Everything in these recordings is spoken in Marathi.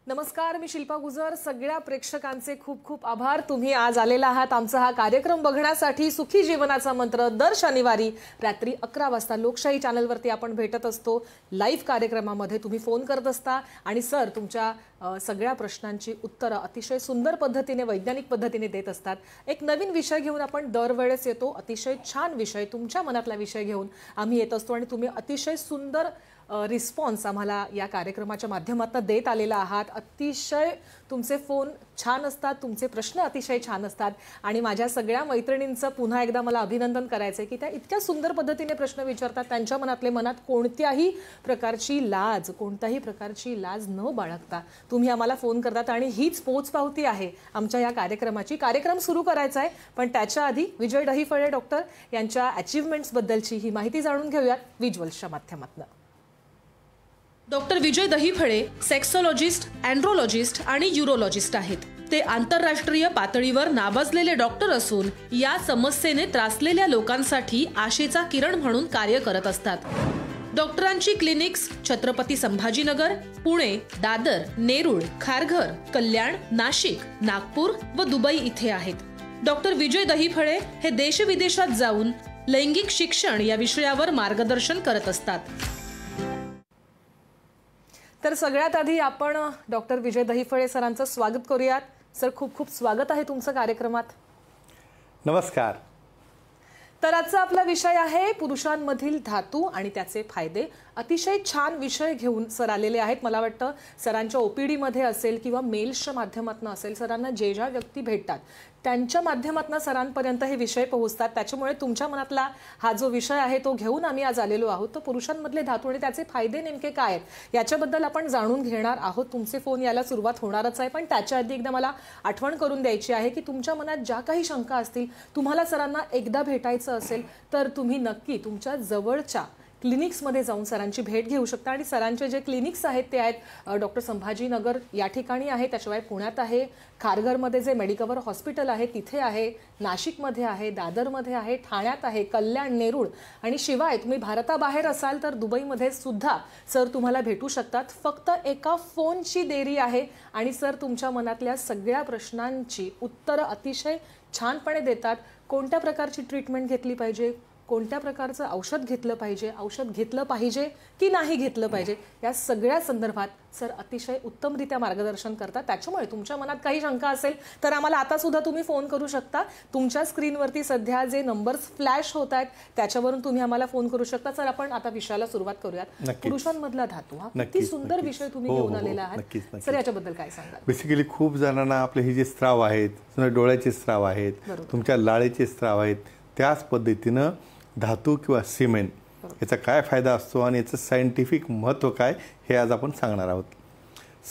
नमस्कार, मी शिल्पा गुजर. सगळ्या प्रेक्षकांचे खूप खूप आभार. तुम्ही आज आलेला आहात आमचा हा कार्यक्रम बघण्यासाठी. सुखी जीवनाचा मंत्र दर शनिवारी रात्री 11 वाजता लोकशाही चॅनलवरती आपण भेटत असतो. लाईव्ह कार्यक्रमामध्ये तुम्ही फोन करत असता आणि सर तुमच्या सगळ्या प्रश्नांची उत्तरं अतिशय सुंदर पद्धतीने, वैज्ञानिक पद्धतीने देत असतात. एक नवीन विषय घेऊन आपण दरवेळेस येतो. अतिशय छान विषय, तुमच्या मनातला विषय घेऊन आम्ही येत असतो आणि तुम्ही अतिशय सुंदर रिस्पॉन्स आम्हाला या कार्यक्रमाच्या माध्यमातून देत आलेला आहात. अतिशय तुमचे फोन छान असतात, तुमचे प्रश्न अतिशय छान असतात आणि माझ्या सगळ्या मैत्रिणींचं पुन्हा एकदा मला अभिनंदन करायचं आहे की त्या इतक्या सुंदर पद्धतीने प्रश्न विचारतात. त्यांच्या मनात कोणत्याही प्रकारची लाज न बाळगता तुम्ही आम्हाला फोन करतात आणि हीच पोचपावती आहे आमच्या या कार्यक्रमाची. कार्यक्रम सुरू करायचा आहे, पण त्याच्या आधी विजय दहिफळे डॉक्टर यांच्या अचीव्हमेंट्स बद्दलची ही माहिती जाणून घेऊयात विज्युअल्सच्या माध्यमातून. डॉक्टर विजय दहिफळे सेक्सोलॉजिस्ट, अँड्रोलॉजिस्ट आणि यूरोलॉजिस्ट आहेत. ते आंतरराष्ट्रीय पातळीवर नावाजलेले डॉक्टर असून या समस्येने त्रासलेल्या लोकांसाठी आशेचा किरण म्हणून कार्य करत असतात. डॉक्टरांची क्लिनिक्स छत्रपती संभाजीनगर, पुणे, दादर, नेरूळ, खारघर, कल्याण, नाशिक, नागपूर व दुबई इथे आहेत. डॉक्टर विजय दहिफळे हे देशविदेशात जाऊन लैंगिक शिक्षण या विषयावर मार्गदर्शन करत असतात. तर सगळ्यात आधी आपण डॉक्टर विजय दहिफळे सरांचं स्वागत करूयात. सर, खूप खूप स्वागत आहे तुमचं कार्यक्रमात. नमस्कार. तर आजचा आपला विषय आहे पुरुषांमधील धातू आणि त्याचे फायदे. अतिशय छान विषय घेऊन सर आलेले आहेत. मला वाटतं सरांच्या ओपीडी मध्ये असेल किंवा मेल्सच्या माध्यमातून असेल, सरांना ज्या व्यक्ती भेटतात त्यांच्या माध्यमातून सरांपर्यंत हे विषय पोहोचतात. त्याच्यामुळे तुमच्या मनातला हा जो विषय आहे तो घेऊन आम्ही आज आलेलो आहोत. तर पुरुषांमधले धातू आणि त्याचे फायदे नेमके काय आहेत याच्याबद्दल आपण जाणून घेणार आहोत. तुमचे फोन यायला सुरुवात होणारच आहे, पण त्याच्या आधी एकदा मला आठवण करून द्यायची आहे की तुमच्या मनात ज्या काही शंका असतील, तुम्हाला सरांना एकदा भेटायचं असेल तर तुम्ही नक्की तुमच्या जवळच्या क्लिनिक्समध्ये जाऊन सरांची भेट घेऊ शकता. आणि सरांचे जे क्लिनिक्स आहेत ते आहेत डॉक्टर संभाजीनगर या ठिकाणी आहे, त्याशिवाय पुण्यात आहे, खारघरमध्ये जे मेडिकवर हॉस्पिटल आहे तिथे आहे, नाशिकमध्ये आहे, दादरमध्ये आहे, ठाण्यात आहे, कल्याण, नेरूळ आणि शिवाय तुम्ही भारताबाहेर असाल तर दुबईमध्ये सुद्धा सर तुम्हाला भेटू शकतात. फक्त एका फोनची देरी आहे आणि सर तुमच्या मनातल्या सगळ्या प्रश्नांची उत्तरं अतिशय छानपणे देतात. कोणत्या प्रकारची ट्रीटमेंट घेतली पाहिजे, कोणत्या प्रकारचं औषध घेतलं पाहिजे की नाही घेतलं पाहिजे, या सगळ्या संदर्भात सर अतिशय उत्तमरित्या मार्गदर्शन करतात. त्याच्यामुळे तुमच्या मनात काही शंका असेल तर आम्हाला आता सुद्धा तुम्ही फोन करू शकता. तुमच्या स्क्रीनवरती सध्या जे नंबर्स फ्लॅश होत आहेत त्याच्यावरून तुम्ही आम्हाला फोन करू शकता. सर, आपण आता विषयाला सुरुवात करूयात. पुरुषांमधला धातू हा किती सुंदर विषय तुम्ही घेऊन आलेला आहात. सर, याच्याबद्दल काय सांगाल? बेसिकली खूप जणांना आपले हे जे स्त्राव आहेत, डोळ्याचे स्त्राव आहेत, तुमच्या लाळेचे स्त्राव आहेत, त्याच पद्धतीनं धातू किंवा सिमेंट याचा काय फायदा असतो आणि याचं सायंटिफिक महत्त्व काय हे आज आपण सांगणार आहोत.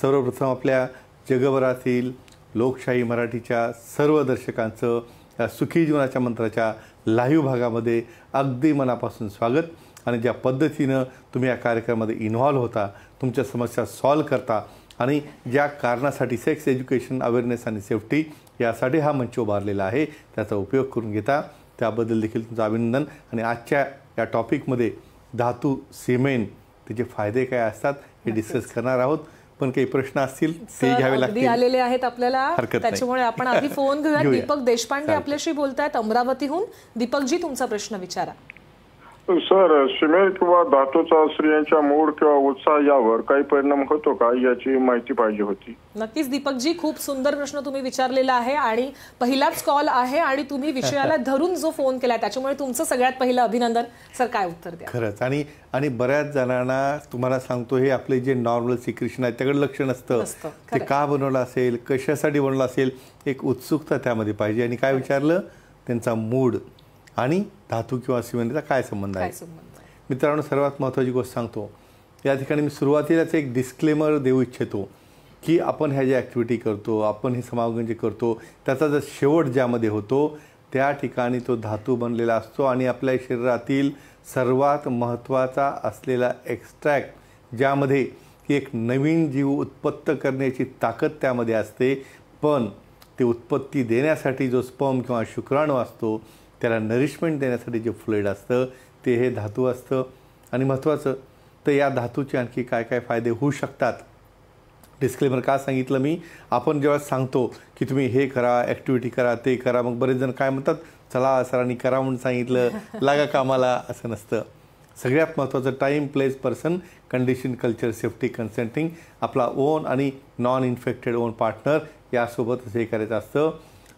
सर्वप्रथम आपल्या जगभरातील लोकशाही मराठीच्या सर्व दर्शकांचं या सुखी जीवनाच्या मंत्राच्या लाईव्ह भागामध्ये अगदी मनापासून स्वागत. आणि ज्या पद्धतीनं तुम्ही या कार्यक्रमामध्ये इन्व्हॉल्व होता, तुमच्या समस्या सॉल्व करता आणि ज्या कारणासाठी सेक्स एज्युकेशन, अवेअरनेस आणि सेफ्टी यासाठी हा मंच उभारलेला आहे त्याचा उपयोग करून घेता, त्याबद्दल देखील तुमचं अभिनंदन. आणि आजच्या या टॉपिकमध्ये धातू, सिमेंट, त्याचे फायदे काय असतात हे डिस्कस करणार आहोत. पण काही प्रश्न असतील ते घ्यावे लागतील. आलेले आहेत आपल्याला, त्याच्यामुळे आपण आधी फोन घेऊया. दीपक देशपांडे आपल्याशी बोलतायत अमरावतीहून. दीपकजी, तुमचा प्रश्न विचारा. सर, सिमेंट किंवा धातूचा स्त्रियांच्या मूड किंवा उत्साह यावर काही परिणाम होतो का, याची माहिती पाहिजे होती. नक्कीच दीपकजी, खूप सुंदर प्रश्न तुम्ही विचारलेला आहे आणि पहिलाच कॉल आहे आणि तुम्ही विषयाला धरून जो फोन केलाय त्याच्यामुळे तुमचं सगळ्यात पहिलं अभिनंदन. सर, काय उत्तर द्या? खरंच. आणि बऱ्याच जणांना तुम्हाला सांगतो, हे आपले जे नॉर्मल सिक्रेशन आहे त्याकडे लक्ष नसतं. ते का बनवलं असेल, कशासाठी बनवलं असेल, एक उत्सुकता त्यामध्ये पाहिजे. आणि काय विचारलं, त्यांचा मूड आणि धातू किंवा सिमेंटचा काय संबंध आहे. मित्रांनो, सर्वात महत्त्वाची गोष्ट सांगतो, या ठिकाणी मी सुरुवातीलाच एक डिस्क्लेमर देऊ इच्छितो की आपण ह्या ज्या ॲक्टिव्हिटी करतो, आपण हे समागम जे करतो, त्याचा जर शेवट ज्यामध्ये होतो त्या ठिकाणी तो धातू बनलेला असतो. आणि आपल्या शरीरातील सर्वात महत्त्वाचा असलेला एक्स्ट्रॅक्ट, ज्यामध्ये एक नवीन जीव उत्पन्न करण्याची ताकद त्यामध्ये असते, पण ते उत्पत्ती देण्यासाठी जो स्पर्म किंवा शुक्राणू असतो त्याला नरिशमेंट देण्यासाठी जे फ्लुइड असतं ते हे धातू असतं. आणि महत्त्वाचं तर या धातूचे आणखी काय काय फायदे होऊ शकतात डिस्क्लेमर का सांगितलं मी, आपण जेव्हा सांगतो की तुम्ही हे करा, ॲक्टिव्हिटी करा, ते करा, मग बरेच जण काय म्हणतात, चला सरांनी करा म्हणून सांगितलं, लागा कामाला, असं नसतं. सगळ्यात महत्त्वाचं time, place, person, condition, culture, safety, consenting, आपला ओन आणि नॉन इन्फेक्टेड ओन पार्टनर यासोबतच हे करायचं असतं.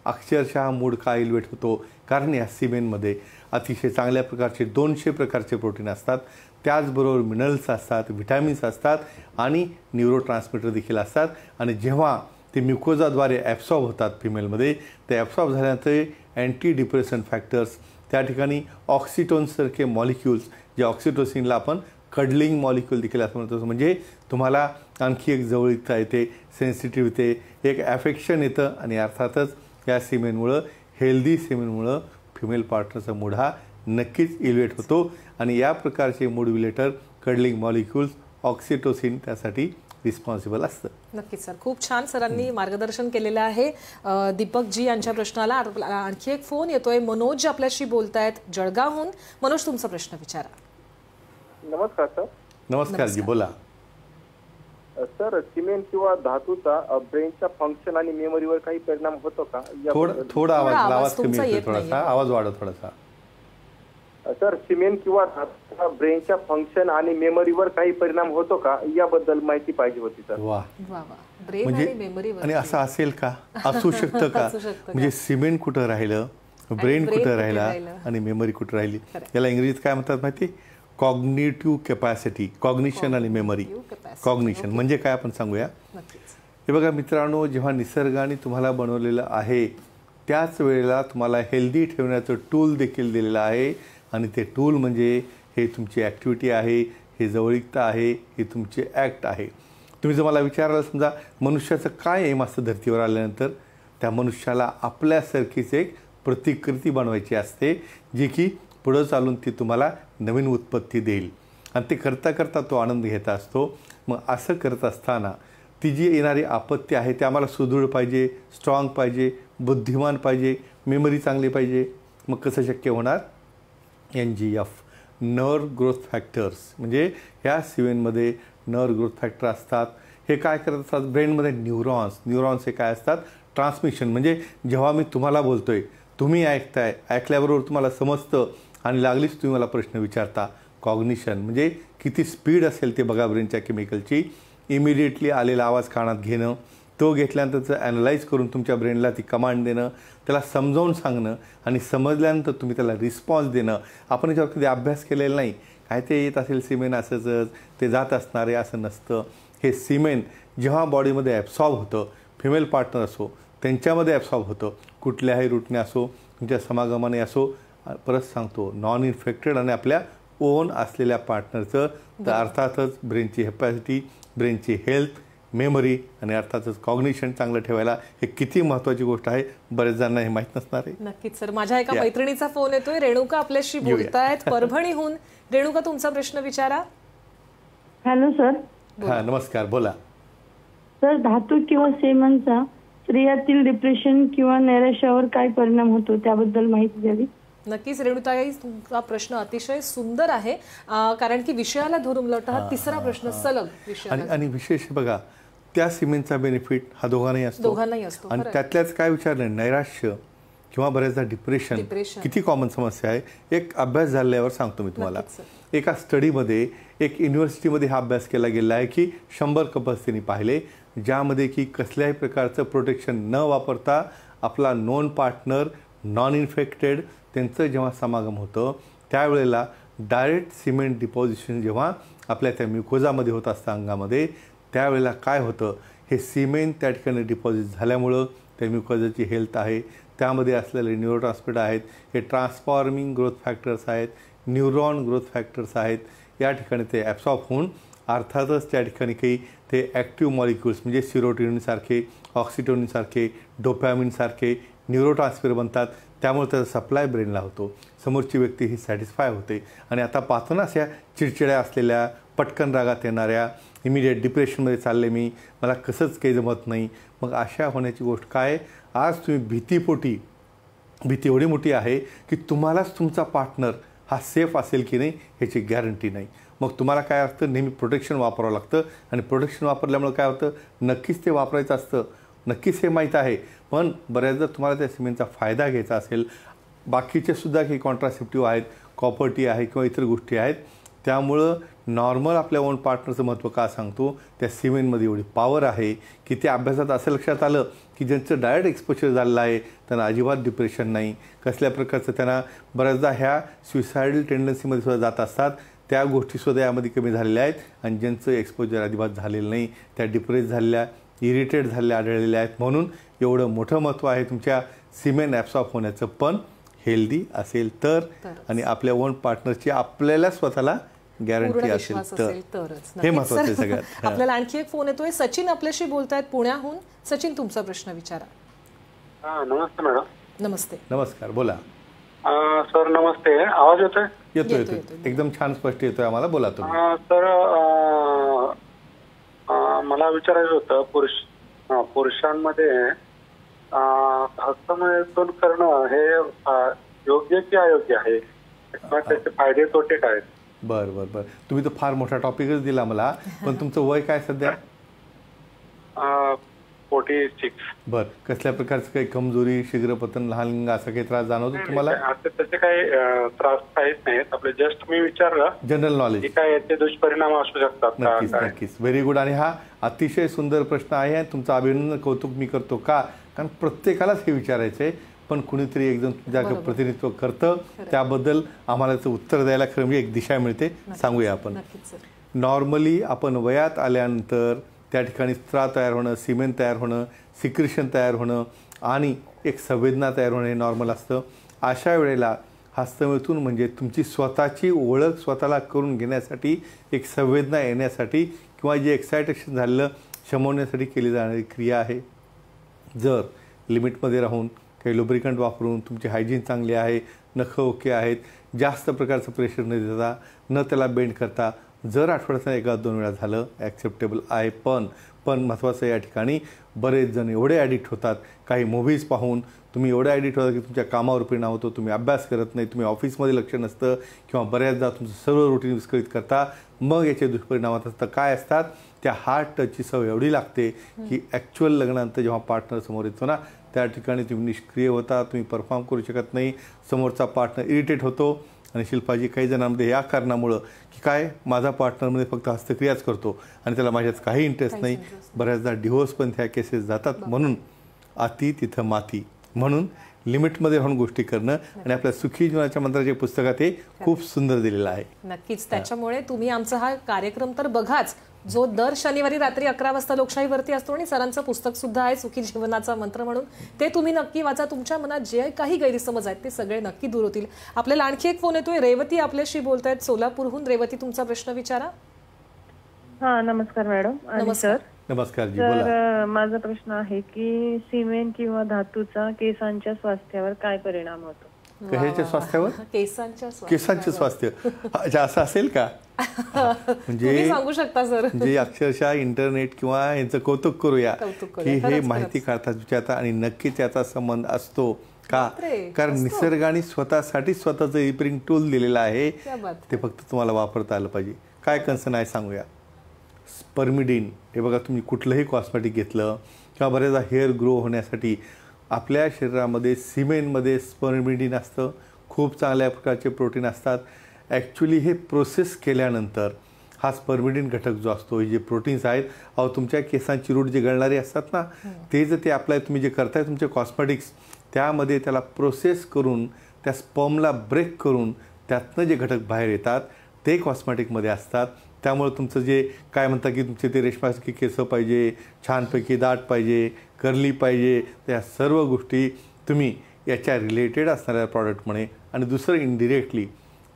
अक्षरशः मूड का इल्वेट होतो, कारण या सिमेनमध्ये अतिशय चांगल्या प्रकारचे 200 प्रकारचे प्रोटीन असतात, त्याचबरोबर मिनरल्स असतात, व्हिटॅमिन्स असतात आणि न्यूरोट्रान्समीटर देखील असतात. आणि जेव्हा ते म्युकोजाद्वारे ॲब्सॉर्ब होतात फिमेलमध्ये, ते ॲब्सॉर्ब झाल्यानंतर अँटी डिप्रेशन फॅक्टर्स, त्या ठिकाणी ऑक्सिटोनसारखे मॉलिक्युल्स, जे ऑक्सिटोसिनला आपण कडलिंग मॉलिक्युल देखील असं म्हणतो, म्हणजे तुम्हाला आणखी एक जवळीकता येते, सेन्सिटिव्ह येते, एक ॲफेक्शन येतं. आणि अर्थातच या सिमेनमुळं, हेल्दी सिमेनमुळं फिमेल पार्टनरचा मूड हा नक्कीच इलिव्हेट होतो. आणि या प्रकारचे मूड विलेटर, कडलिंग मॉलिक्युल्स, ऑक्सिटोसिन त्यासाठी रिस्पॉन्सिबल असतं. नक्कीच सर, खूप छान सरांनी मार्गदर्शन केलेलं आहे. दीपकजी यांच्या प्रश्नाला आणखी एक फोन येतोय. मनोज आपल्याशी बोलतायत जळगावहून. मनोज, तुमचा प्रश्न विचारा. नमस्कार सर. नमस्कार जी, बोला. सर, सिमेंट किंवा धातूचा ब्रेनच्या फंक्शन आणि मेमरीवर काही परिणाम होतो का? थोडा आवाज कमी येतोय, थोडासा आवाज वाढव थोडासा. सर, सिमेंट किंवा धातूचा ब्रेनच्या फंक्शन आणि मेमरीवर काही परिणाम होतो का, याबद्दल माहिती पाहिजे होती सर. वा, ब्रेन आणि मेमरीवर. आणि असं असेल का, असू शकतं का? म्हणजे सिमेंट कुठं राहिलं, ब्रेन कुठं राहिला आणि मेमरी कुठं राहिली, याला इंग्रजीत काय म्हणतात माहिती? Cognitive capacity. कॉग्निशन आणि मेमरी. कॉग्निशन म्हणजे काय आपण सांगूया. हे बघा मित्रांनो, जेव्हा निसर्गाने तुम्हाला बनवलेलं आहे, त्याच वेळेला तुम्हाला हेल्दी ठेवण्याचं टूल देखील दिलेलं आहे. आणि ते टूल म्हणजे हे तुमची ॲक्टिव्हिटी आहे, हे जवळीकता आहे, हे तुमचे ॲक्ट आहे. तुम्ही जर मला विचाराल, समजा मनुष्याचं काय एम असतं धर्तीवर आल्यानंतर, त्या मनुष्याला आपल्यासारखीच एक प्रतिकृती बनवायची असते, जी की पुढं चालून ती तुम्हाला नवीन उत्पत्ती देईल. आणि ते करता करता तो आनंद घेत असतो. मग असं करत असताना ती जी येणारी आपत्ती आहे ते आम्हाला सुदृढ पाहिजे, स्ट्रॉंग पाहिजे, बुद्धिमान पाहिजे, मेमरी चांगली पाहिजे. मग कसं शक्य होणार? NGF, नर्व ग्रोथ फॅक्टर्स, म्हणजे ह्या सिमेनमध्ये नर्व ग्रोथ फॅक्टर असतात. हे काय करत असतात? ब्रेनमध्ये न्यूरॉन्स हे काय असतात? ट्रान्समिशन. म्हणजे जेव्हा मी तुम्हाला बोलतोय, तुम्ही ऐकताय, ऐकल्याबरोबर तुम्हाला समजतं आणि लागलीच तुम्ही मला प्रश्न विचारता. कॉग्निशन म्हणजे किती स्पीड असेल ते बघा ब्रेनच्या केमिकलची. इमिडिएटली आलेला आवाज कानात घेणं, तो घेतल्यानंतर त्याचं ॲनलाईज करून तुमच्या ब्रेनला ती कमांड देणं, त्याला समजावून सांगणं आणि समजल्यानंतर तुम्ही त्याला रिस्पॉन्स देणं. आपण याच्यावर कधी अभ्यास केलेला नाही. काय ते येत असेल सिमेन असंच ते जात असणार आहे असं नसतं. हे सिमेन जेव्हा बॉडीमध्ये ॲब्सॉर्ब होतं, फिमेल पार्टनर असो त्यांच्यामध्ये ॲब्सॉर्ब होतं, कुठल्याही रूटने असो, तुमच्या समागमाने असो. परत सांगतो, नॉन इन्फेक्टेड आणि आपल्या ओन असलेल्या पार्टनरचं, तर अर्थातच ब्रेनची कॅपॅसिटी, ब्रेनची हेल्थ, मेमरी आणि अर्थातच कॉग्निशन चांगलं ठेवायला हे किती महत्त्वाची गोष्ट आहे, बरेच जणांना हे माहीत नसणार आहे. नक्कीच सर. माझ्या एका मैत्रिणीचा फोन येतोय. रेणुका आपल्याशी बोलतायत परभणीहून. रेणुका, तुमचा प्रश्न विचारा. Hello sir. हा, नमस्कार, बोला. सर, धातू किंवा सेमनचा स्त्रियातील डिप्रेशन किंवा नैराश्यावर काय परिणाम होतो, त्याबद्दल माहिती द्यावी. नक्कीच रेणुताई, तुमचा प्रश्न अतिशय सुंदर आहे, कारण की विषयाला धरून उलटला हा तिसरा प्रश्न सलग विषयाला. आणि विशेष बघा, त्या सिमेंटचा बेनिफिट हा दोघांनाही असतो. आणि त्यातल्याच काय विचारलं, नैराश्य किंवा बऱ्याचदा डिप्रेशन किती कॉमन समस्या आहे. एक अभ्यास झाल्यावर सांगतो मी तुम्हाला. एका स्टडीमध्ये एक युनिव्हर्सिटीमध्ये हा अभ्यास केला गेला आहे की 100 कपल्स त्यांनी पाहिले, ज्यामध्ये की कसल्याही प्रकारचं प्रोटेक्शन न वापरता आपला नॉन पार्टनर, नॉन इन्फेक्टेड, त्यांचं जेव्हा समागम होतं त्यावेळेला डायरेक्ट सिमेंट डिपॉझिशन जेव्हा आपल्या त्या म्युकोजामध्ये होत असतं अंगामध्ये, त्यावेळेला काय होतं, हे सिमेंट त्या ठिकाणी डिपॉझिट झाल्यामुळं त्या म्युकोजाची हेल्थ आहे, त्यामध्ये असलेले न्यूरोट्रान्समीटर आहेत, हे ट्रान्सफॉर्मिंग ग्रोथ फॅक्टर्स आहेत, न्यूरॉन ग्रोथ फॅक्टर्स आहेत, या ठिकाणी ते ॲब्सॉर्ब होऊन अर्थातच त्या ठिकाणी काही ते ॲक्टिव्ह मॉलिक्युल्स म्हणजे सिरोटोनिनसारखे, ऑक्सिटोनिनसारखे, डोपॅमिनसारखे न्यूरोट्रान्समीटर बनतात. त्यामुळे त्याचा सप्लाय ब्रेनला होतो, समोरची व्यक्ती ही सॅटिस्फाय होते. आणि आता पाहतो ना, अशा चिडचिड्या असलेल्या, पटकन रागात येणाऱ्या, इमिडिएट डिप्रेशनमध्ये चालले मी, मला कसंच काही जमत नाही, मग अशा होण्याची गोष्ट काय? आज तुम्ही भीती एवढी मोठी आहे की तुम्हालाच तुमचा पार्टनर हा सेफ असेल की नाही ह्याची गॅरंटी नाही. मग तुम्हाला काय असतं, नेहमी प्रोटेक्शन वापरावं लागतं आणि प्रोटेक्शन वापरल्यामुळे काय होतं, नक्कीच ते वापरायचं असतं, नक्कीच हे माहीत आहे, पण बऱ्याचदा तुम्हाला त्या सिमेंटचा फायदा घ्यायचा असेल, बाकीचे सुद्धा काही कॉन्ट्रासेप्टिव्ह आहेत, कॉपर्टी आहे किंवा इतर गोष्टी आहेत, त्यामुळं नॉर्मल आपल्या ओन पार्टनरचं महत्त्व का सांगतो, त्या सिमेंटमध्ये एवढी पॉवर आहे की त्या अभ्यासात असं लक्षात आलं की ज्यांचं डायरेक्ट एक्सपोजर झालेलं आहे त्यांना अजिबात डिप्रेशन नाही, कसल्या प्रकारचं त्यांना बऱ्याचदा ह्या सुसायडल टेंडन्सीमध्ये सुद्धा जात असतात, त्या गोष्टीसुद्धा यामध्ये कमी झालेल्या आहेत आणि ज्यांचं एक्सपोजर अजिबात झालेलं नाही त्या डिप्रेस झालेल्या, इरिटेट झालेल्या आढळलेल्या आहेत. म्हणून एवढं मोठं महत्त्व आहे तुमच्या सिमेंट ॲब्सॉर्ब होण्याचं, पण हेल्दी असेल तर आणि आपल्या ओन पार्टनरची आपल्याला स्वतःला गॅरंटी असेल तर हे महत्त्वाचं आहे सगळ्यात. आपल्याला आणखी एक फोन येतोय. सचिन आपल्याशी बोलतायत पुण्याहून. सचिन, तुमचा प्रश्न विचारा. नमस्ते मॅडम. नमस्ते. नमस्कार, बोला. सर नमस्ते. आवाज येतोय? येतोय, एकदम छान स्पष्ट येतोय आम्हाला, बोला तुम्ही. सर मला विचारायचं होतं, पुरुषांमध्ये हस्तमैथुन करणं हे योग्य की अयोग्य आहे, त्याचे फायदे तोटे काय? बरं बरं बरं, तुम्ही तर फार मोठा टॉपिकच दिला मला, पण तुमचं वय काय सध्या? 46. बरं, कसल्या प्रकारचं काही कमजोरी, शीघ्रपतन, लहान लिंग असा काही त्रास जाणवतो तुम्हाला? त्याचे काही त्रास काहीच नाहीत, आपले जस्ट मी विचारलं जनरल नॉलेज काय याचे दुष्परिणाम असू शकतात? नक्कीच नक्कीच, व्हेरी गुड. आणि हा अतिशय सुंदर प्रश्न आहे आणि तुमचं अभिनंदन, कौतुक मी करतो. का? कारण प्रत्येकालाच हे विचारायचं आहे, पण कुणीतरी एकदम तुझ्याकडे प्रतिनिधित्व करतं, त्याबद्दल आम्हाला त्याचं उत्तर द्यायला खरं म्हणजे एक दिशा मिळते. सांगूया आपण. नॉर्मली आपण वयात आल्यानंतर त्या ठिकाणी स्त्राव तयार होणं, सिमेंट तयार होणं, सिक्रेशन तयार होणं आणि एक संवेदना तयार होणं हे नॉर्मल असतं. अशा वेळेला हस्तमैथुन म्हणजे तुमची स्वतःची ओळख स्वतःला करून घेण्यासाठी, एक संवेदना येण्यासाठी किंवा जे एक्सायटेशन झालेलं शमवण्यासाठी केली जाणारी क्रिया आहे. जर लिमिटमध्ये राहून काही लुब्रिकंट वापरून, तुमची हायजीन चांगली आहे, नखं ओके आहेत, जास्त प्रकारचं प्रेशर न देता, न त्याला बेंड करता, जर आठवड्यात 1-2 वेळा झालं ॲक्सेप्टेबल आहे. पण महत्त्वाचं या ठिकाणी बरेच जण एवढे ॲडिक्ट होतात, काही मूव्हीज पाहून तुम्ही एवढे ॲडिक्ट होता की तुमच्या कामावर परिणाम होतो, तुम्ही अभ्यास करत नाही, तुम्ही ऑफिसमध्ये लक्ष नसतं किंवा बऱ्याचदा तुमचं सर्व रुटीन विस्कळीत करता. मग याचे दुष्परिणामात असतं काय असतात, त्या हार्ट टचची सवय एवढी लागते की ॲक्च्युअल लग्नानंतर जेव्हा पार्टनर समोर येतो ना, त्या ठिकाणी तुम्ही निष्क्रिय होता, तुम्ही परफॉर्म करू शकत नाही, समोरचा पार्टनर इरिटेट होतो. आणि शिल्पाजी, काही जणांमध्ये या कारणामुळं की काय, माझा पार्टनरमध्ये फक्त हस्तक्रियाच करतो आणि त्याला माझ्यात काही इंटरेस्ट नाही, बऱ्याचदा डिव्होर्स पण त्या केसेस जातात. म्हणून अति तिथं माती, म्हणून लिमिटमध्ये राहून गोष्टी करणं आणि आपल्या सुखी जीवनाच्या मंत्राच्या पुस्तकात हे खूप सुंदर दिलेलं आहे. नक्कीच, त्याच्यामुळे तुम्ही आमचा हा कार्यक्रम तर बघाच, जो दर शनिवारी रात्री 11 वाजता लोकशाहीवरती असतो आणि सरांचं पुस्तक सुद्धा आहे सुखी जीवनाचा मंत्र म्हणून, ते तुम्ही नक्की वाचा. तुमच्या मनात जे काही गैरसमज आहेत ते सगळे नक्की दूर होतील. आपल्याला आणखी एक फोन येतोय. रेवती आपल्याशी बोलतायत सोलापूरहून. रेवती, तुमचा प्रश्न विचारा. नमस्कार मॅडम. नमस्कार. नमस्कार जी, बोला. तर माझा प्रश्न आहे की सिमेंट किंवा धातूचा केसांच्या स्वास्थ्यावर काय परिणाम होतो? कशाच्या स्वास्थ्यावर? केसांच्या स्वास्थ्य. असं असेल का? म्हणजे सांगू शकता सर. म्हणजे अक्षरशः इंटरनेट किंवा यांचं कौतुक करूया की हे माहिती काढतात विचारतात आणि नक्कीच याचा संबंध असतो. का? कारण निसर्गाने स्वतःसाठी स्वतःचं रिपेअरिंग टूल दिलेलं आहे, ते फक्त तुम्हाला वापरता आलं पाहिजे. काय कन्सर्न आहे सांगूया. स्पर्मिडिन, हे बघा, तुम्ही कुठलंही कॉस्मेटिक घेतलं किंवा बरेचदा हेअर ग्रो होण्यासाठी आपल्या शरीरामध्ये सिमेंटमध्ये स्पर्मिडिन असतं, खूप चांगल्या प्रकारचे प्रोटीन असतात. ॲक्च्युली हे प्रोसेस केल्यानंतर हा स्पर्मिडिन घटक जो असतो, हे जे प्रोटीन्स आहेत, तुमच्या केसांची रूट जे गळणारे असतात ना, ते जर ते अप्लाय तुम्ही जे करताय तुमचे कॉस्मेटिक्स, त्यामध्ये त्याला प्रोसेस करून त्या स्पर्मला ब्रेक करून त्यातनं जे घटक बाहेर येतात ते कॉस्मेटिकमध्ये असतात. त्यामुळे तुमचं जे काय म्हणता की तुमचे ते रेशमासारखी केसं पाहिजे, छानपैकी दाट पाहिजे, कर्ली पाहिजे, त्या सर्व गोष्टी तुम्ही याच्या रिलेटेड असणाऱ्या प्रॉडक्टमुळे. आणि दुसरं इनडिरेक्टली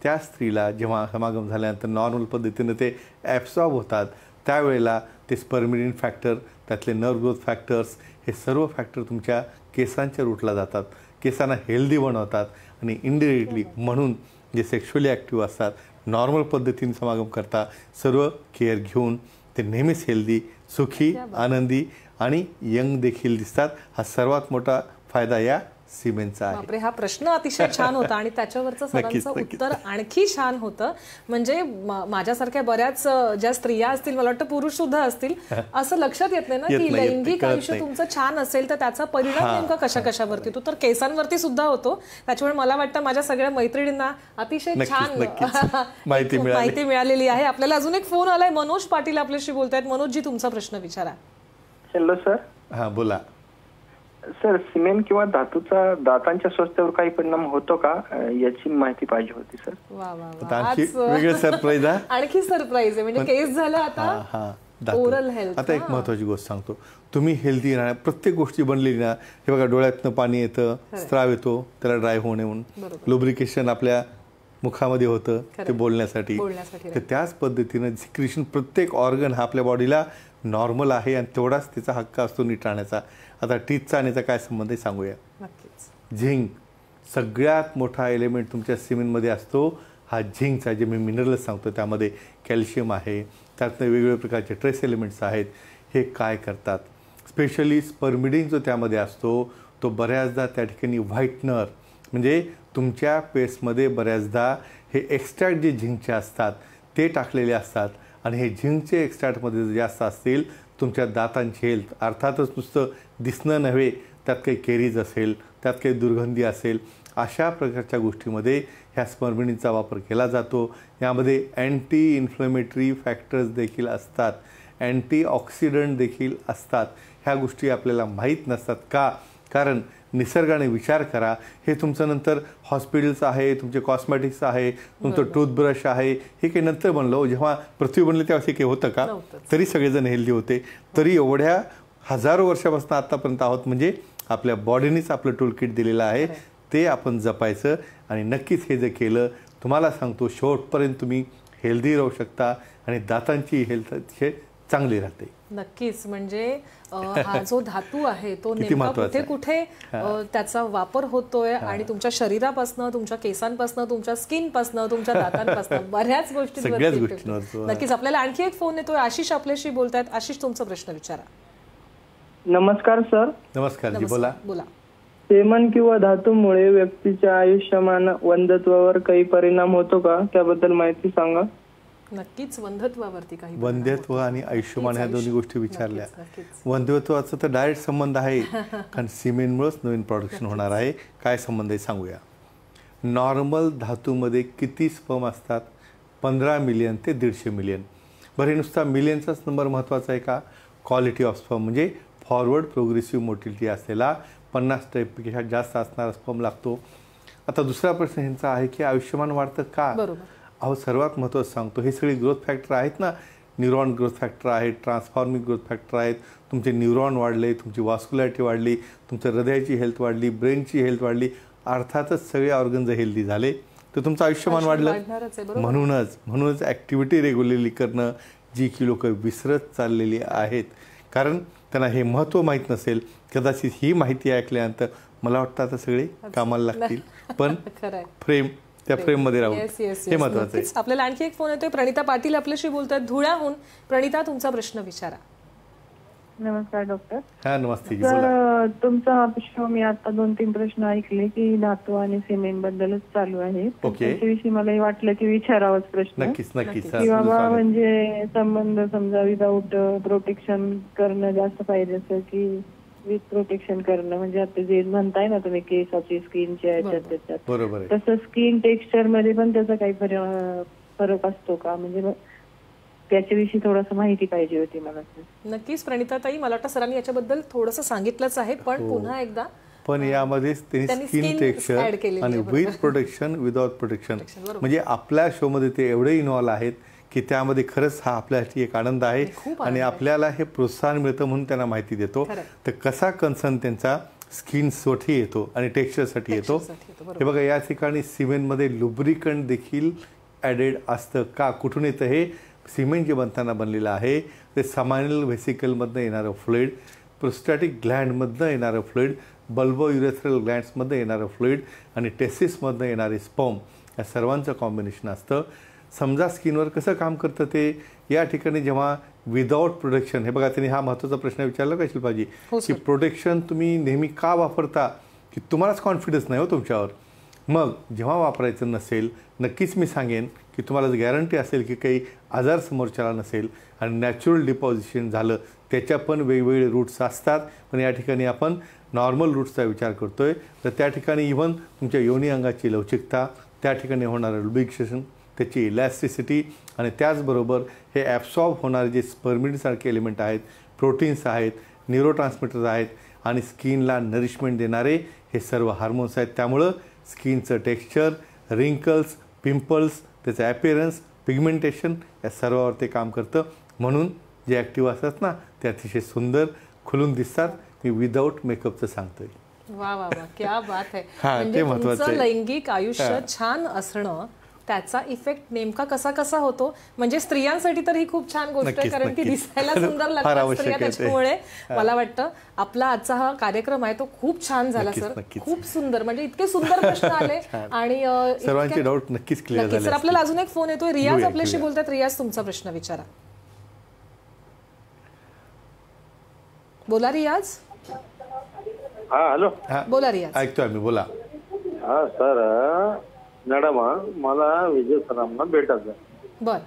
त्या स्त्रीला जेव्हा समागम झाल्यानंतर नॉर्मल पद्धतीनं ते ॲब्सॉर्ब होतात, त्यावेळेला ते स्पर्मिडिन फॅक्टर, त्यातले नर्व ग्रोथ फॅक्टर्स, हे सर्व फॅक्टर तुमच्या केसांच्या रूटला जातात, केसांना हेल्दी बनवतात आणि इनडिरेक्टली म्हणून जे सेक्शुअली ॲक्टिव्ह असतात, नॉर्मल पद्धतीने समागम करता, सर्व केअर घेऊन ते नेहमीच हेल्दी, सुखी, आनंदी आणि यंग देखील दिसतात. हा सर्वात मोठा फायदा या सिमेंटचा आहे. बापरे, हा प्रश्न अतिशय छान होता आणि त्याच्यावरचं सरांचं उत्तर आणखी छान होतं. म्हणजे माझ्यासारख्या बऱ्याच ज्या स्त्रिया असतील, मला वाटतं पुरुष सुद्धा असतील, असं लक्षात येत नाही ना की लैंगिक आयुष्य तुमचं छान असेल तर त्याचा परिणाम नेमका कशा कशावरती होतो, तर केसांवरती सुद्धा होतो. त्याच्यामुळे मला वाटतं माझ्या सगळ्या मैत्रिणींना अतिशय छान माहिती मिळालेली आहे. आपल्याला अजून एक फोन आलाय, मनोज पाटील आपल्याशी बोलतायत. मनोजजी, तुमचा प्रश्न विचारा. Hello sir. हा, बोला सर, सिमेंट किंवा धातूचा दातांच्या स्वास्थ्यावर काही परिणाम होतो का, याची माहिती पाहिजे होती सर. वा वा, वेगळं सरप्राईज आहे, आणखी सरप्राईज आहे. म्हणजे केस झालं आता ओरल हेल्थ. आता एक महत्वाची गोष्ट सांगतो, तुम्ही हेल्दी राहण्या प्रत्येक गोष्टी बनलेली ना, हे बघा डोळ्यातनं पाणी येतं, स्त्राव येतो, त्याला ड्राय होऊ नये म्हणून लुब्रिकेशन आपल्या मुखामध्ये होतं ते बोलण्यासाठी. तर त्याच पद्धतीनं सिक्रेशन प्रत्येक ऑर्गन हा आपल्या बॉडीला नॉर्मल आहे आणि तेवढाच त्याचा हक्क असतो नीट राहण्याचा. आता टीथचा आणि काय संबंध आहे सांगूया. झिंक सगळ्यात मोठा एलिमेंट तुमच्या सिमेंटमध्ये असतो, हा झिंकचा, जे मी मिनरल्स सांगतो त्यामध्ये कॅल्शियम आहे, त्यातनं वेगवेगळ्या प्रकारचे ट्रेस एलिमेंट्स आहेत. हे काय करतात, स्पेशली स्पर्मिडिन जो त्यामध्ये असतो तो बऱ्याचदा त्या ठिकाणी व्हाईटनर, म्हणजे तुमच्या पेस्टमध्ये बऱ्याचदा हे एक्स्ट्रॅक्ट जे झिंकचे असतात ते टाकलेले असतात आणि हे झिंकचे एक्स्ट्रॅक्टमध्ये जास्त असतील तुमच्या दातांची हेल्थ, अर्थातच नुसतं दिसणं नव्हे, त्यात काही केरीज असेल, त्यात काही दुर्गंधी असेल, अशा प्रकारच्या गोष्टीमध्ये ह्या स्पर्मिडिनचा वापर केला जातो. यामध्ये अँटी इन्फ्लेमेटरी फॅक्टर्स देखील असतात, अँटीऑक्सिडंट देखील असतात. ह्या गोष्टी आपल्याला माहीत नसतात. का? कारण निसर्गाने विचार करा, हे तुमचं नंतर हॉस्पिटल्स आहे, तुमचे कॉस्मॅटिक्स आहे, तुमचं टूथब्रश आहे, हे काही नंतर बनलं. जेव्हा पृथ्वी बनली तेव्हा हे काही होतं का? तरी सगळेजण हेल्दी होते. तरी एवढ्या हजारो वर्षापासून आतापर्यंत आहोत. म्हणजे आपल्या बॉडीनेच आपलं टूलकिट दिलेलं आहे, ते आपण जपायचं. आणि नक्कीच हे जे केलं, तुम्हाला सांगतो शेवटपर्यंत तुम्ही हेल्दी राहू शकता आणि दातांची हेल्थ अतिशय चांगली राहते. नक्कीच. म्हणजे हा जो धातू आहे तो नेमका कुठे कुठे त्याचा वापर होतोय आणि तुमच्या शरीरापासून, तुमच्या केसांपासून, तुमच्या स्किन पासून, तुमच्या दातांपासून बऱ्याच गोष्टी. नक्कीच. आपल्याला आणखी एक फोन येतोय, आशिष आपल्याशी बोलतायत. आशिष, तुमचा प्रश्न विचारा. नमस्कार सर. नमस्कार जी, बोला. सेमन किंवा धातूमुळे व्यक्तीच्या आयुष्यमान वंध्यत्वावर काही परिणाम होतो का, त्याबद्दल माहिती सांगा. नक्कीच. वंध्यत्वावरती काही वंध्यत्व आणि आयुष्यमान ह्या दोन्ही गोष्टी विचारल्या. वंध्यत्वाचा तर डायरेक्ट संबंध आहे, कारण सिमेंटमुळेच नवीन प्रोडक्शन होणार आहे. काय संबंध आहे सांगूया. नॉर्मल धातूमध्ये किती स्पर्म असतात? 15 मिलियन ते 150 मिलियन. बरं, हे नुसता मिलियनचाच नंबर महत्त्वाचा आहे का? क्वालिटी ऑफ स्पर्म, म्हणजे फॉरवर्ड प्रोग्रेसिव्ह मोटिलिटी असलेला 50% जास्त असणारा स्पर्म लागतो. आता दुसरा प्रश्न ह्यांचा आहे की आयुष्यमान वाढतं का? अहो, सर्वात महत्त्वाचं सांगतो, हे सगळे ग्रोथ फॅक्टर आहेत ना, न्यूरॉन ग्रोथ फॅक्टर आहेत, ट्रान्सफॉर्मिंग ग्रोथ फॅक्टर आहेत. तुमचे न्यूरॉन वाढले, तुमची वास्क्युलॅरिटी वाढली, तुमच्या हृदयाची हेल्थ वाढली, ब्रेनची हेल्थ वाढली, अर्थातच सगळे ऑर्गन जर हेल्दी झाले तर तुमचं आयुष्यमान वाढलं. म्हणूनच ॲक्टिव्हिटी रेग्युलरली करणं, जी की लोक विसरत चाललेली आहेत, कारण त्यांना हे महत्त्व माहीत नसेल. कदाचित ही माहिती ऐकल्यानंतर मला वाटतं आता सगळे कामाला लागतील, पण त्या फ्रेम मध्ये राहून हे महत्त्वाचं आहे. आपल्याला आणखी एक फोन येतोय, प्रणिता पाटील आपल्याशी बोलतात धुळ्याहून. प्रणिता, तुमचा प्रश्न विचारा. नमस्कार डॉक्टर. हा, नमस्ते. सर, तुमचा हा शो मी आता 2-3 प्रश्न ऐकले की धातू आणि सिमेंट बद्दलच चालू आहे. त्याच्याविषयी मला वाटलं की विचारावाच प्रश्न. नक्कीच. की बाबा, म्हणजे संबंध समजा विदाऊट प्रोटेक्शन करणं जास्त पाहिजे असं की विथ प्रोटेक्शन करणं, म्हणजे आता जे म्हणताय ना तुम्ही केसाची, स्किनच्या याच्यात त्याच्यात, बरोबर, तसं स्किन टेक्स्चर मध्ये पण त्याचा काही फरक असतो का? म्हणजे त्याच्याविषयी थोडस माहिती पाहिजे होती मला. नक्कीच प्रणिता ताई, मला वाटतं सरांनी याच्याबद्दल थोडंसं सांगितलंच आहे, पण पुन्हा एकदा. पण यामध्ये त्यांनी स्किन टेक्स्चर आणि विथ प्रोटेक्शन, विदाउट प्रोटेक्शन, म्हणजे आपल्या शो मध्ये ते एवढे इन्व्हॉल्व आहेत की त्यामध्ये खरंच हा आपल्यासाठी एक आनंद आहे आणि आपल्याला हे प्रोत्साहन मिळतं म्हणून त्यांना माहिती देतो. तर कसा कन्सर्न त्यांचा स्किनसाठी येतो आणि टेक्स्चरसाठी येतो. हे बघा, या ठिकाणी सिमेंटमध्ये लुब्रिकंट देखील ॲडेड असतं का? कुठून येतं हे? सिमेंट जे बनताना बनलेलं आहे ते समायनल व्हेसिकलमधनं येणारं फ्लुइड, प्रोस्टॅटिक ग्लँडमधनं येणारं फ्लुइड, बल्बो युरेथ्रल ग्लँड्समधनं येणारं फ्लुइड आणि टेस्टिसमधनं येणारे स्पर्म, या सर्वांचं कॉम्बिनेशन असतं. समजा स्किनवर कसं काम करतं ते, या ठिकाणी जेव्हा विदाउट प्रोटेक्शन, हे बघा त्यांनी हा महत्त्वाचा प्रश्न विचारला का शिल्पाजी, की प्रोटेक्शन तुम्ही नेहमी का वापरता, की तुम्हालाच कॉन्फिडन्स नाही हो तुमच्यावर. मग जेव्हा वापरायचं नसेल नक्कीच मी सांगेन की तुम्हाला गॅरंटी असेल की काही आजार समोरच्याला नसेल आणि नॅचरल डिपॉझिशन झालं. त्याच्या पण वेगवेगळे रूट्स असतात, पण या ठिकाणी आपण नॉर्मल रूट्सचा विचार करतोय. तर त्या ठिकाणी इव्हन तुमच्या योनी अंगाची लवचिकता, त्या ठिकाणी होणारं लुब्रिकेशन, त्याची इलॅस्टिसिटी आणि त्याचबरोबर हे ॲब्सॉर्ब होणारे जे स्पर्मिडसारखे एलिमेंट आहेत, प्रोटीन्स आहेत, न्यूरोट्रान्समिटर्स आहेत आणि स्किनला नरिशमेंट देणारे हे सर्व हार्मोन्स आहेत. त्यामुळं स्किनचं टेक्स्चर, रिंकल्स, पिंपल्स, त्याचं ॲपिअरन्स, पिगमेंटेशन या सर्वावर ते काम करतं. म्हणून जे ॲक्टिव्ह असतात ना ते अतिशय सुंदर खुलून दिसतात. मी विदाऊट मेकअपचं सांगतोय. वा वा वा, क्या बात आहे. हा, म्हणजे ते महत्त्वाचं तुमचं आहे. लैंगिक आयुष्य छान असणं त्याचा इफेक्ट नेमका कसा कसा होतो. म्हणजे स्त्रियांसाठी तर ही खूप छान गोष्ट आहे, नक्कीच, कारण की नक्कीच. दिसायला सुंदर फार लागतात आवश्यक स्त्रिया. आहे ते. त्याच्यामुळे मला वाटतं आपला आजचा हा कार्यक्रम आहे तो खूप छान झाला नक्कीच, सर. नक्कीच. खूप सुंदर, म्हणजे इतके सुंदर प्रश्न आले आणि सर्वांचे डाऊट नक्कीच क्लिअर नक्कीच. झाले सर आपल्याला अजून एक फोन येतोय. रियाज घेऊया, आपल्याशी घेऊया. बोलतात. रियाज, तुमचा प्रश्न विचारा. बोला रियाज. हा हॅलो. बोला रियाज. ऐकतोय आम्ही, बोला. हा सर, मॅडम मला विजय सरांना भेटायचं. बर,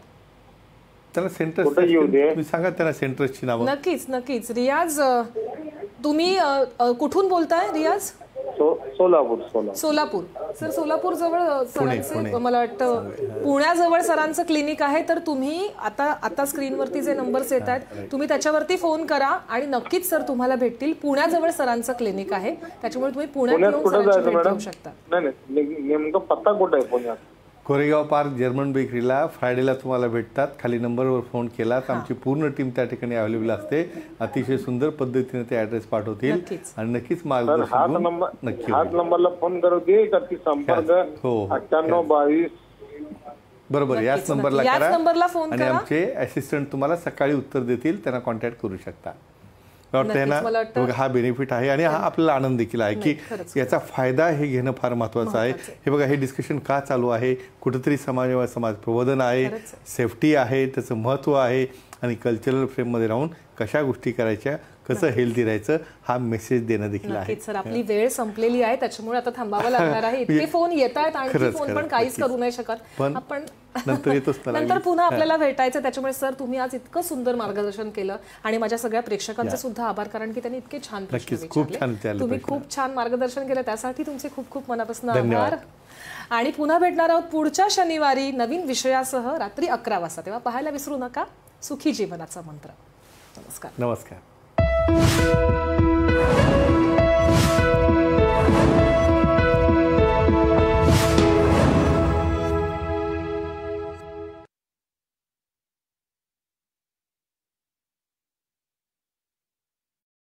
त्याला सेंटर कुठे येऊ दे? तुम्ही सांगा त्यांना सेंटर्सची नावं. नक्कीच नक्कीच. रियाज, तुम्ही कुठून बोलताय रियाज? सोलापूर. सोलापूर. सर सोलापूर जवळ पुणे. सरांचे मला वाटतं पुण्याजवळ सरांचं क्लिनिक आहे. तर तुम्ही आता स्क्रीनवरती जे नंबर्स येत आहेत तुम्ही त्याच्यावरती फोन करा आणि नक्कीच सर तुम्हाला भेटतील. पुण्याजवळ सरांचं क्लिनिक आहे, त्याच्यामुळे तुम्ही पुण्यात येऊन कुठं सरांची जायचं भेट मॅडम? घेऊ शकता. नाही नेमका पत्ता कुठं आहे पुण्यात? कोरेगाव पार्क जर्मन बेकरीला फ्रायडेला तुम्हाला भेटतात. खाली नंबरवर फोन केला तर आमची पूर्ण टीम त्या ठिकाणी अवेलेबल असते. अतिशय सुंदर पद्धतीने ते ॲड्रेस पाठवतील नक्कीच. आणि नक्कीच हाच मार्गदर्शन नंबर नक्की हाच होईल. नंबरला फोन करू दे का ती संपर्क हो. 9822. बरोबर, याच नक्कीच, नंबरला याच करा नंबरला फोन आणि करा. आमचे असिस्टंट तुम्हाला सकाळी उत्तर देतील. त्यांना कॉन्टॅक्ट करू शकता. मला वाटतं नक्कीच, मला वाटतं- बघा हा बेनिफिट आहे आणि हा आपल्याला आनंद देखील आहे की खरंच. याचा फायदा हे घेणं फार महत्त्वाचं आहे. हे बघा, हे डिस्कशन का चालू आहे? कुठेतरी समाज प्रबोधन आहे, खरंच. सेफ्टी आहे, त्याचं महत्त्व आहे आणि कल्चरल फ्रेममध्ये राहून कशा गोष्टी करायच्या, कसं हेल्दी राहायचं हा मेसेज देणं देखील आहे. नक्कीच सर, आपली वेळ संपलेली आहे त्याच्यामुळे आता थांबावं लागणार आहे. इतके फोन येत आहेत आणि खरंच, फोन पण खरंच, काहीच नक्कीच. करू नाही शकत. पण आपण नंतर येतोच ना नंतर लागलीच. पुन्हा आपल्याला भेटायचं. त्याच्यामुळे सर तुम्ही आज इतकं सुंदर मार्गदर्शन केलं आणि माझ्या सगळ्या प्रेक्षकांचे सुद्धा आभार, कारण की त्यांनी इतके छान प्रश्न नक्कीच, खूप छान विचारले. विचारले तुम्ही प्रश्न. खूप छान मार्गदर्शन केलं, त्यासाठी तुमचे खूप खूप मनापासून धन्यवाद. आभार. आणि पुन्हा भेटणार आहोत पुढच्या शनिवारी नवीन विषयासह रात्री 11 वाजता. तेव्हा पाहायला विसरू नका सुखी जीवनाचा मंत्र. नमस्कार. नमस्कार.